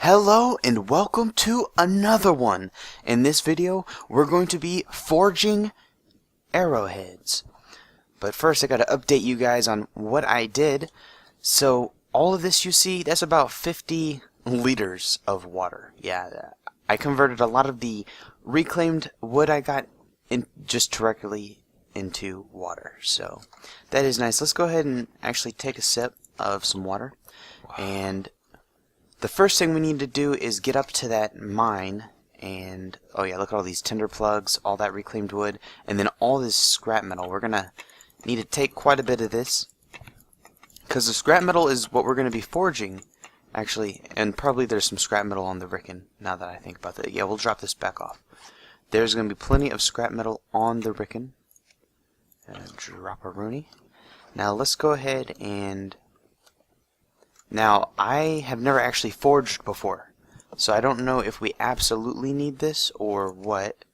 Hello and welcome to another one. In this video, we're going to be forging arrowheads. But first, I gotta update you guys on what I did. So, all of this you see, that's about 50 liters of water. Yeah, I converted a lot of the reclaimed wood I got in just directly into water. So, that is nice. Let's go ahead and actually take a sip of some water. And the first thing we need to do is get up to that mine, and oh yeah, look at all these tinder plugs, all that reclaimed wood, and then all this scrap metal. We're gonna need to take quite a bit of this, because the scrap metal is what we're gonna be forging, actually, and probably there's some scrap metal on the Ricken, now that I think about that. Yeah, we'll drop this back off. There's gonna be plenty of scrap metal on the Ricken. Drop a Rooney. Now let's go ahead and... Now, I have never actually forged before, so I don't know if we absolutely need this or what.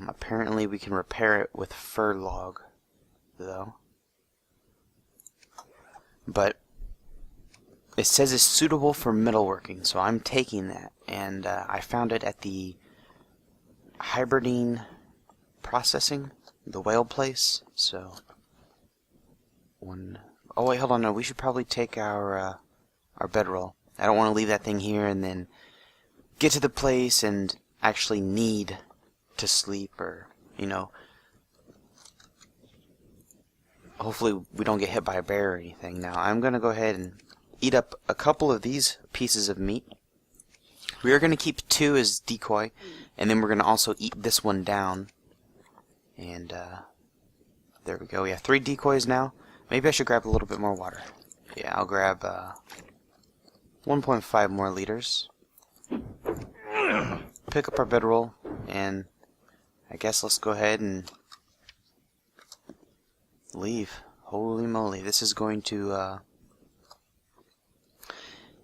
Apparently we can repair it with fir log, though. But it says it's suitable for metalworking, so I'm taking that. And I found it at the Hybridine Processing, the whale place, so... Oh wait, hold on, no, we should probably take our bedroll. I don't want to leave that thing here and then get to the place and actually need to sleep, or, you know, hopefully we don't get hit by a bear or anything. Now, I'm going to go ahead and eat up a couple of these pieces of meat. We are going to keep 2 as decoy, and then we're going to also eat this one down. And, there we go. We have 3 decoys now. Maybe I should grab a little bit more water. Yeah, I'll grab 1.5 more liters. Pick up our bedroll, and I guess let's go ahead and leave. Holy moly, this is going to...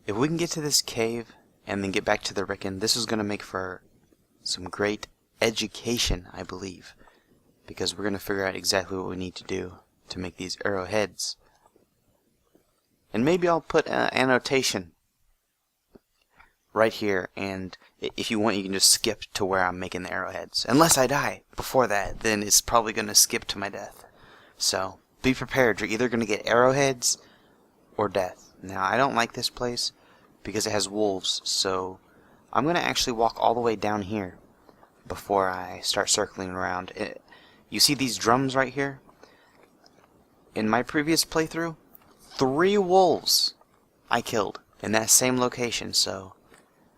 If we can get to this cave and then get back to the Ricken, this is going to make for some great education, I believe. Because we're going to figure out exactly what we need to do to make these arrowheads. And maybe I'll put an annotation right here, and if you want you can just skip to where I'm making the arrowheads. Unless I die before that, then it's probably going to skip to my death. So be prepared, you're either going to get arrowheads or death. Now I don't like this place because it has wolves, so I'm going to actually walk all the way down here before I start circling around. You see these drums right here? In my previous playthrough, 3 wolves I killed in that same location, so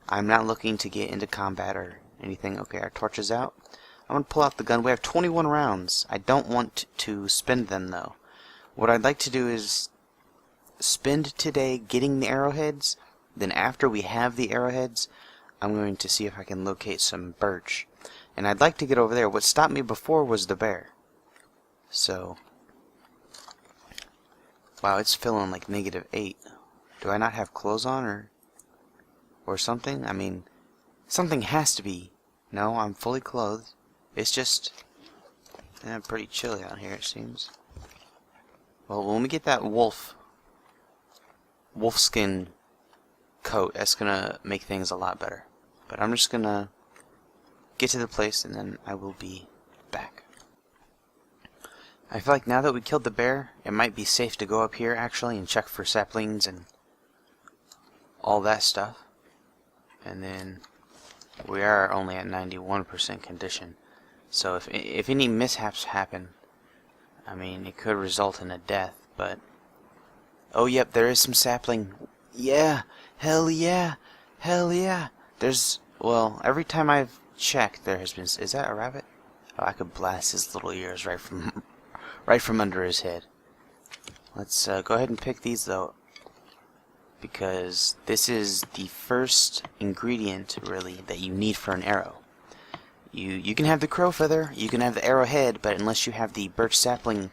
I'm not looking to get into combat or anything. Okay, our torch is out. I'm going to pull out the gun. We have 21 rounds. I don't want to spend them, though. What I'd like to do is spend today getting the arrowheads. Then after we have the arrowheads, I'm going to see if I can locate some birch. And I'd like to get over there. What stopped me before was the bear. So... Wow, it's feeling like -8. Do I not have clothes on or something? I mean, something has to be. No, I'm fully clothed. It's just pretty chilly out here, it seems. Well, when we get that wolfskin coat, that's gonna make things a lot better. But I'm just gonna get to the place and then I will be back. I feel like now that we killed the bear, it might be safe to go up here actually and check for saplings and all that stuff. And then we are only at 91% condition. So if any mishaps happen, I mean, it could result in a death, but... Oh, yep, there is some sapling. Yeah! Hell yeah! Hell yeah! There's... Well, every time I've checked, there has been... Is that a rabbit? Oh, I could blast his little ears right from under his head. Let's go ahead and pick these, though, because this is the first ingredient, really, that you need for an arrow. You can have the crow feather, you can have the arrowhead, but unless you have the birch sapling,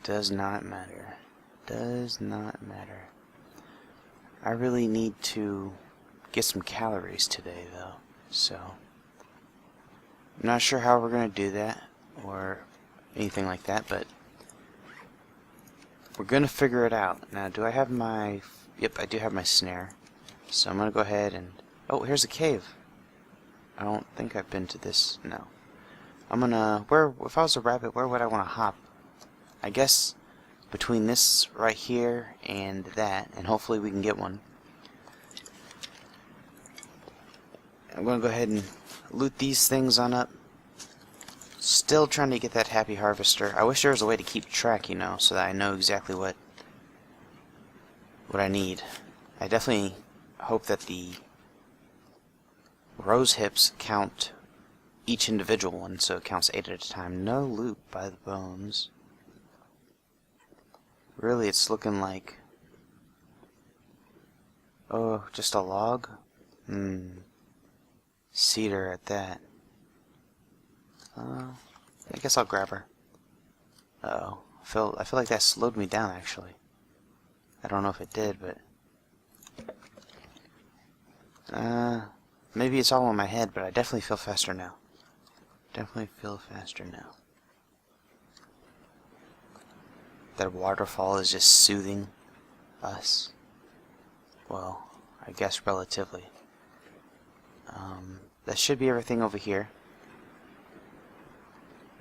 does not matter. Does not matter. I really need to get some calories today, though, so I'm not sure how we're going to do that, or anything like that, but we're going to figure it out. Now, do I have my... Yep, I do have my snare. So I'm gonna go ahead and... Oh, here's a cave. I don't think I've been to this. No. I'm gonna... If I was a rabbit, where would I want to hop? I guess between this right here and that, and hopefully we can get one. I'm gonna go ahead and loot these things on up. Still trying to get that happy harvester. I wish there was a way to keep track, you know, so that I know exactly what I need. I definitely hope that the rose hips count each individual one, so it counts 8 at a time. No loot by the bones. Really, it's looking like... Oh, just a log? Cedar at that. I guess I'll grab her. Uh-oh. I feel like that slowed me down, actually. I don't know if it did, but... Maybe it's all in my head, but I definitely feel faster now. Definitely feel faster now. That waterfall is just soothing us. Well, I guess relatively. That should be everything over here.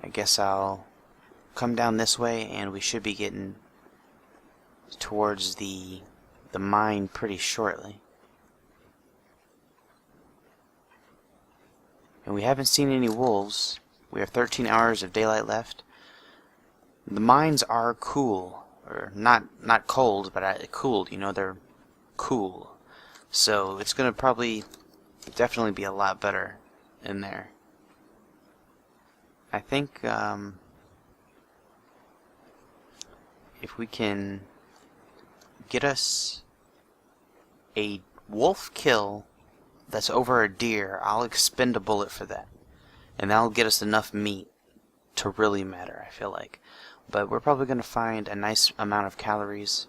I guess I'll come down this way, and we should be getting towards the mine pretty shortly. And we haven't seen any wolves. We have 13 hours of daylight left. The mines are cool, or not cold, but cooled. You know, they're cool. So it's gonna probably definitely be a lot better in there. I think if we can get us a wolf kill that's over a deer, I'll expend a bullet for that. And that'll get us enough meat to really matter, I feel like. But we're probably going to find a nice amount of calories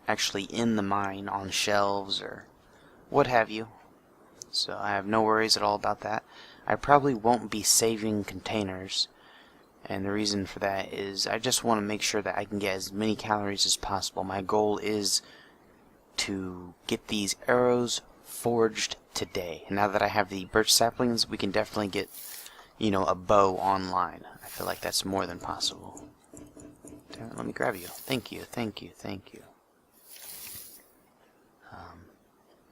actually in the mine on shelves or what have you. So I have no worries at all about that. I probably won't be saving containers. And the reason for that is I just want to make sure that I can get as many calories as possible. My goal is to get these arrows forged today. And now that I have the birch saplings, we can definitely get, you know, a bow online. I feel like that's more than possible. Damn it, let me grab you. Thank you, thank you, thank you.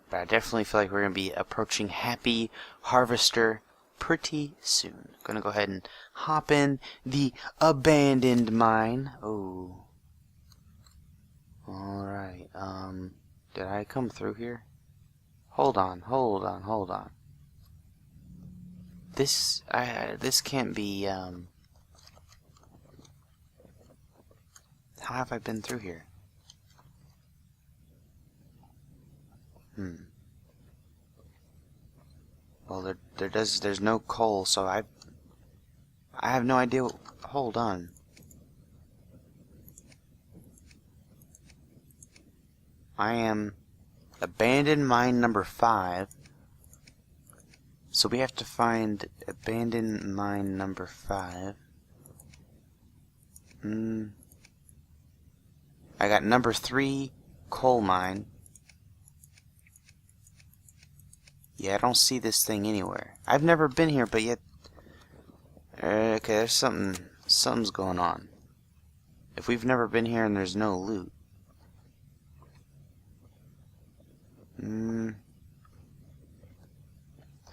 But I definitely feel like we're going to be approaching Happy Harvester pretty soon. Gonna go ahead and hop in the abandoned mine. Oh. Alright, did I come through here? Hold on. This can't be, how have I been through here? Well, there's no coal, so I have no idea. Hold on. I am abandoned mine number 5. So we have to find abandoned mine number 5. I got number 3 coal mine. Yeah, I don't see this thing anywhere. I've never been here, but yet... Okay, there's something's going on. If we've never been here and there's no loot...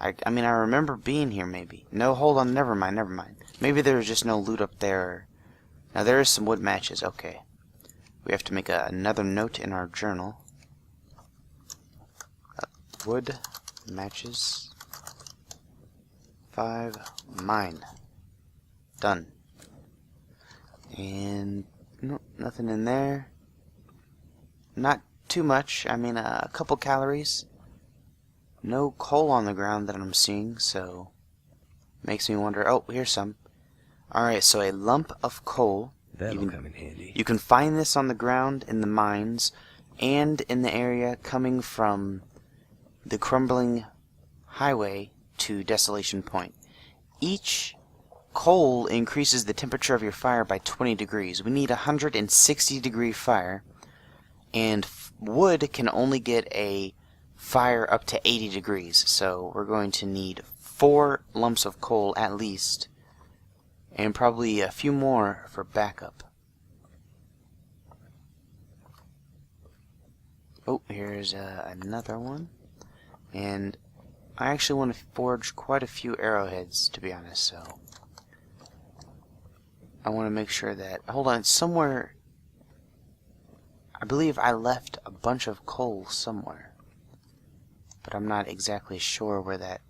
I mean, I remember being here, maybe. No, hold on, never mind. Maybe there was just no loot up there. Now, there is some wood matches, okay. We have to make another note in our journal. Wood matches 5 mine. Done. And nope, nothing in there. Not too much. I mean, a couple calories. No coal on the ground that I'm seeing, so makes me wonder. Oh, here's some. Alright, so a lump of coal. That'll come in handy. You can find this on the ground in the mines and in the area coming from the crumbling highway to Desolation Point. Each coal increases the temperature of your fire by 20 degrees. We need a 160 degree fire, and wood can only get a fire up to 80 degrees. So we're going to need 4 lumps of coal at least, and probably a few more for backup. Oh, here's another one. And I actually want to forge quite a few arrowheads, to be honest, so I want to make sure that... Hold on, somewhere... I believe I left a bunch of coal somewhere, but I'm not exactly sure where that...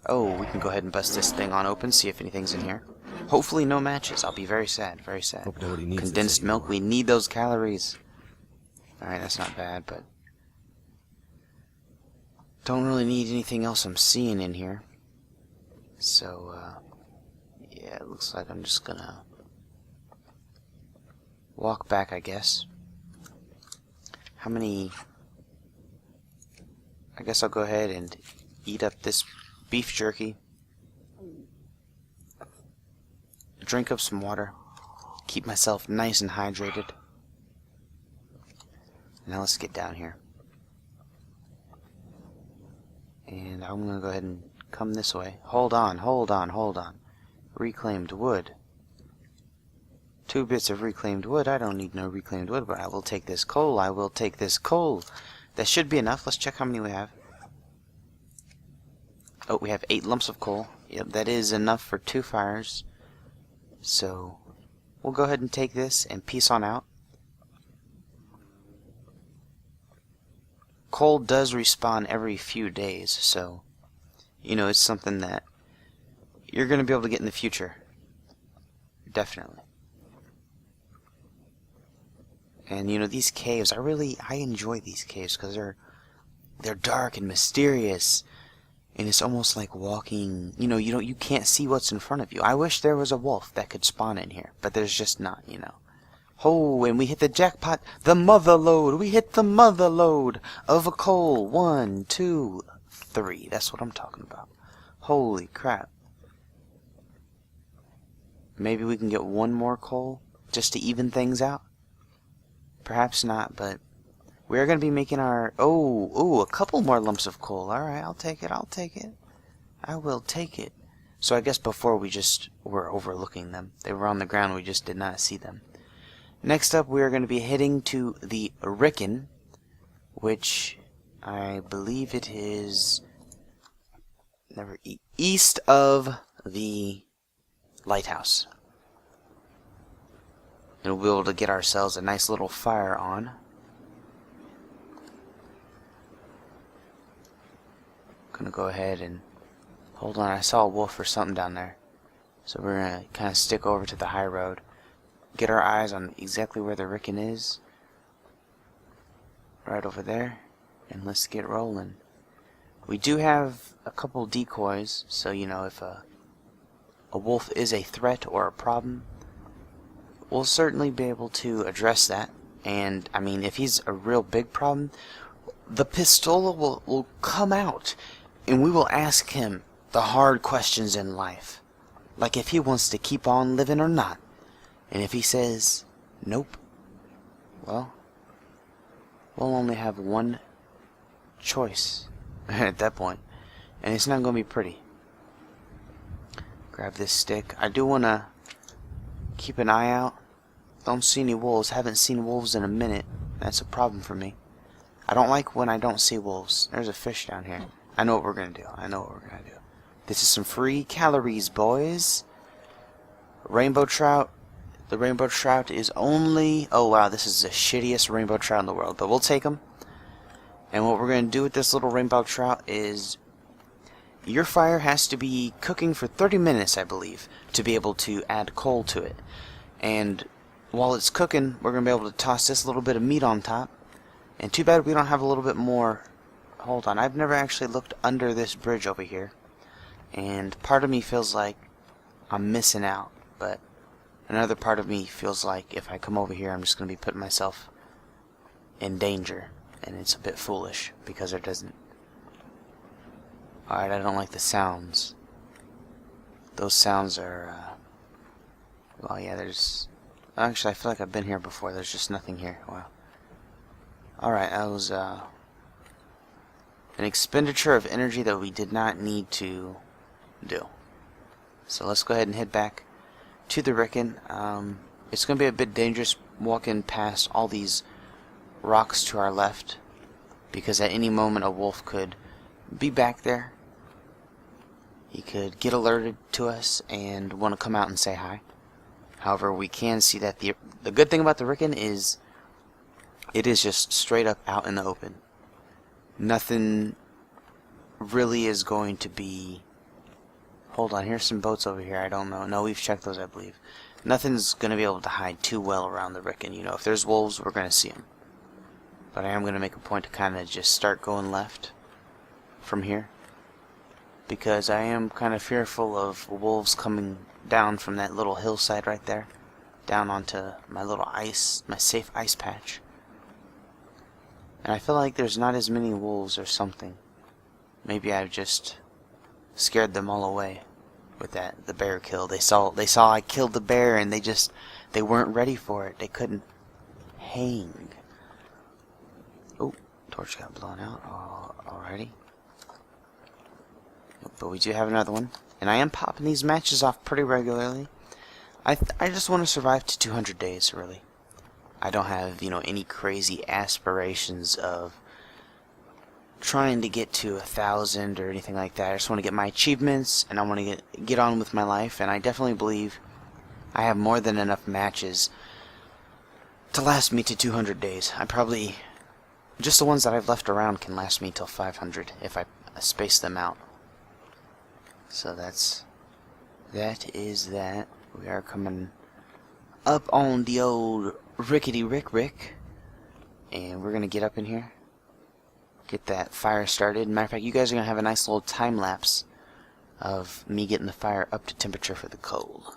Oh, we can go ahead and bust this thing on open, see if anything's in here. Hopefully no matches. I'll be very sad, very sad. Condensed milk, we need those calories. Alright, that's not bad, but... Don't really need anything else I'm seeing in here. So, yeah, it looks like I'm just gonna walk back, I guess. How many... I guess I'll go ahead and eat up this beef jerky. Drink up some water. Keep myself nice and hydrated. Now let's get down here. And I'm gonna go ahead and come this way. Hold on, hold on, hold on. Reclaimed wood. 2 bits of reclaimed wood. I don't need no reclaimed wood, but I will take this coal. I will take this coal. That should be enough. Let's check how many we have. Oh, we have 8 lumps of coal. Yep, that is enough for 2 fires. So, we'll go ahead and take this and peace on out. Coal does respawn every few days, so, you know, it's something that you're going to be able to get in the future. Definitely. And, you know, these caves, I enjoy these caves because they're dark and mysterious. And it's almost like walking, you know, you can't see what's in front of you. I wish there was a wolf that could spawn in here, but there's just not, you know. Oh, and we hit the jackpot, the mother lode. We hit the mother lode of a coal. 1, 2, 3. That's what I'm talking about. Holy crap. Maybe we can get 1 more coal just to even things out. Perhaps not, but we're going to be making our... Oh, a couple more lumps of coal. Alright, I'll take it, I'll take it. I will take it. So I guess before we just were overlooking them. They were on the ground, we just did not see them. Next up, we are going to be heading to the Ricken, which I believe it is east of the lighthouse. And we'll be able to get ourselves a nice little fire on. Gonna go ahead and hold on. I saw a wolf or something down there, so we're gonna kind of stick over to the high road. Get our eyes on exactly where the Ricken is. Right over there. And let's get rolling. We do have a couple decoys, so you know, if a wolf is a threat or a problem, we'll certainly be able to address that. And I mean, if he's a real big problem, the pistola will come out and we will ask him the hard questions in life, like if he wants to keep on living or not. And if he says, nope, well, we'll only have one choice at that point. And it's not going to be pretty. Grab this stick. I do want to keep an eye out. Don't see any wolves. Haven't seen wolves in a minute. That's a problem for me. I don't like when I don't see wolves. There's a fish down here. I know what we're going to do. I know what we're going to do. This is some free calories, boys. Rainbow trout. The rainbow trout is only... Oh, wow, this is the shittiest rainbow trout in the world. But we'll take them. And what we're going to do with this little rainbow trout is... Your fire has to be cooking for 30 minutes, I believe, to be able to add coal to it. And while it's cooking, we're going to be able to toss this little bit of meat on top. And too bad we don't have a little bit more... Hold on, I've never actually looked under this bridge over here. And part of me feels like I'm missing out. But another part of me feels like if I come over here, I'm just going to be putting myself in danger. And it's a bit foolish, because there doesn't... Alright, I don't like the sounds. Those sounds are, well, yeah, there's... Actually, I feel like I've been here before. There's just nothing here. Wow. Alright, that was, an expenditure of energy that we did not need to do. So let's go ahead and head back to the Ricken. It's going to be a bit dangerous walking past all these rocks to our left, because at any moment a wolf could be back there. He could get alerted to us and want to come out and say hi. However, we can see that the good thing about the Ricken is it is just straight up out in the open. Nothing really is going to be... Hold on, here's some boats over here. I don't know. No, we've checked those, I believe. Nothing's going to be able to hide too well around the Ricken. You know, if there's wolves, we're going to see them. But I am going to make a point to kind of just start going left from here, because I am kind of fearful of wolves coming down from that little hillside right there, down onto my little ice, my safe ice patch. And I feel like there's not as many wolves or something. Maybe I've just scared them all away with the bear kill. They saw I killed the bear, and they weren't ready for it. They couldn't hang. Oh, torch got blown out already. But we do have another one, and I am popping these matches off pretty regularly. I just want to survive to 200 days, really. I don't have, any crazy aspirations of trying to get to 1,000 or anything like that. I just want to get my achievements, and I want to get on with my life, and I definitely believe I have more than enough matches to last me to 200 days. Just the ones that I've left around can last me till 500 if I space them out. So that is that. We are coming up on the old rickety rick, and we're gonna get up in here, get that fire started. Matter of fact, you guys are gonna have a nice little time lapse of me getting the fire up to temperature for the coal.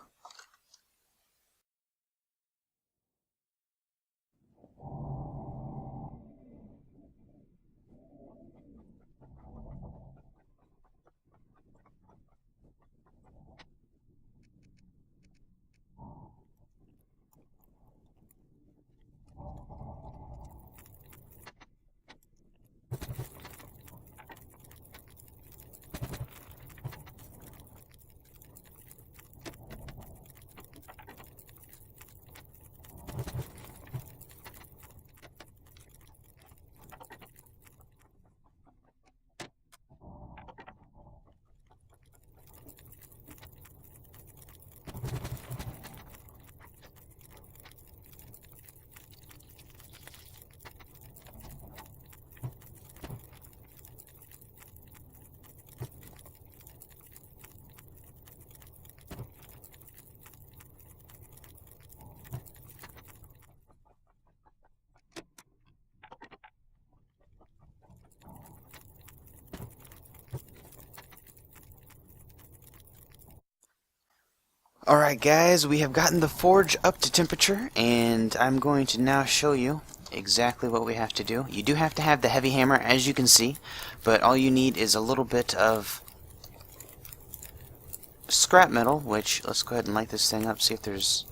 Alright guys, we have gotten the forge up to temperature, and I'm going to now show you exactly what we have to do. You do have to have the heavy hammer, as you can see, but all you need is a little bit of scrap metal, which, let's go ahead and light this thing up, see if there's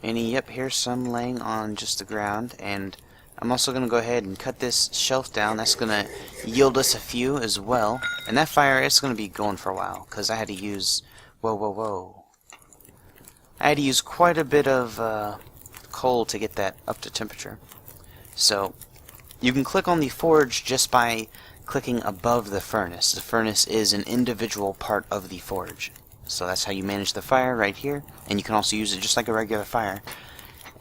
any. Yep, here's some laying on just the ground, and I'm also going to go ahead and cut this shelf down. That's going to yield us a few as well, and that fire is going to be going for a while, because I had to use... Whoa. I had to use quite a bit of coal to get that up to temperature. So, you can click on the forge just by clicking above the furnace. The furnace is an individual part of the forge. So that's how you manage the fire right here. And you can also use it just like a regular fire.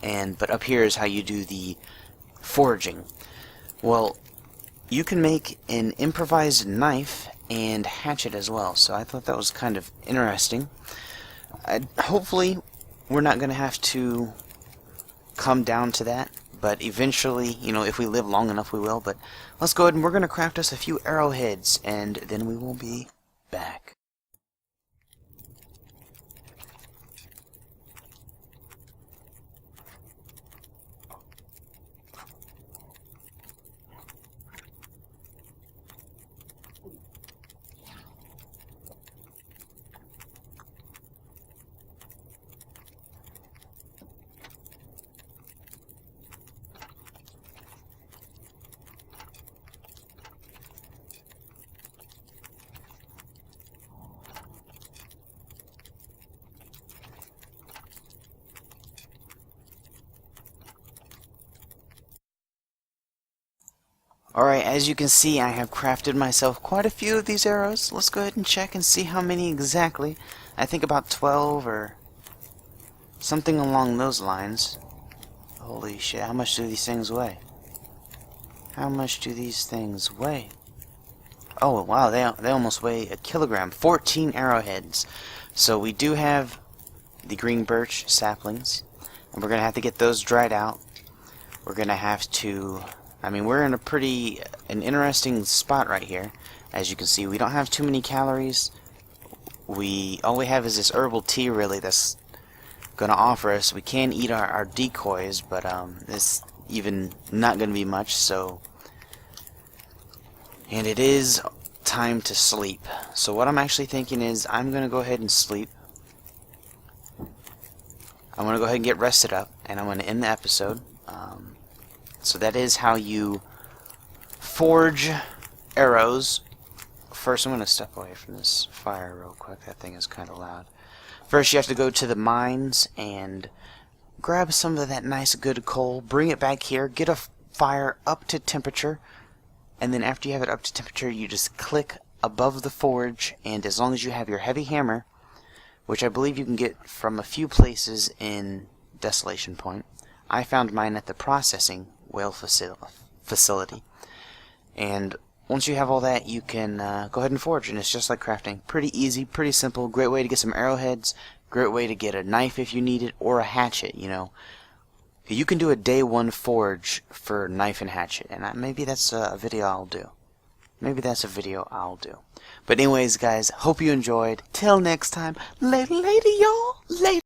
But up here is how you do the forging. Well, you can make an improvised knife and hatchet as well. So I thought that was kind of interesting. Hopefully, we're not going to have to come down to that, but eventually, if we live long enough, we will. But let's go ahead and we're going to craft us a few arrowheads, and then we will be back. Alright, as you can see, I have crafted myself quite a few of these arrows. Let's go ahead and check and see how many exactly. I think about 12 or something along those lines. Holy shit, how much do these things weigh? How much do these things weigh? Oh wow, they almost weigh a kilogram. 14 arrowheads. So we do have the green birch saplings, and we're gonna have to get those dried out. We're gonna have to, I mean, we're in an interesting spot right here. As you can see, we don't have too many calories. All we have is this herbal tea really that's gonna offer us. We can eat our decoys, but it's even not gonna be much. So, and it is time to sleep. So what I'm actually thinking is I'm gonna go ahead and sleep. I'm gonna go ahead and get rested up, and I'm gonna end the episode. So that is how you forge arrows. First, I'm gonna step away from this fire real quick. That thing is kind of loud. First, you have to go to the mines and grab some of that nice good coal, bring it back here, get a fire up to temperature, and then after you have it up to temperature, you just click above the forge, and as long as you have your heavy hammer, which I believe you can get from a few places in Desolation Point. I found mine at the processing whale facility. And once you have all that, you can go ahead and forge, and it's just like crafting. Pretty easy, pretty simple, great way to get some arrowheads, great way to get a knife if you need it, or a hatchet, you know. You can do a day 1 forge for knife and hatchet, and maybe that's a video I'll do. Maybe that's a video I'll do. But anyways, guys, hope you enjoyed. Till next time, later, y'all. Later.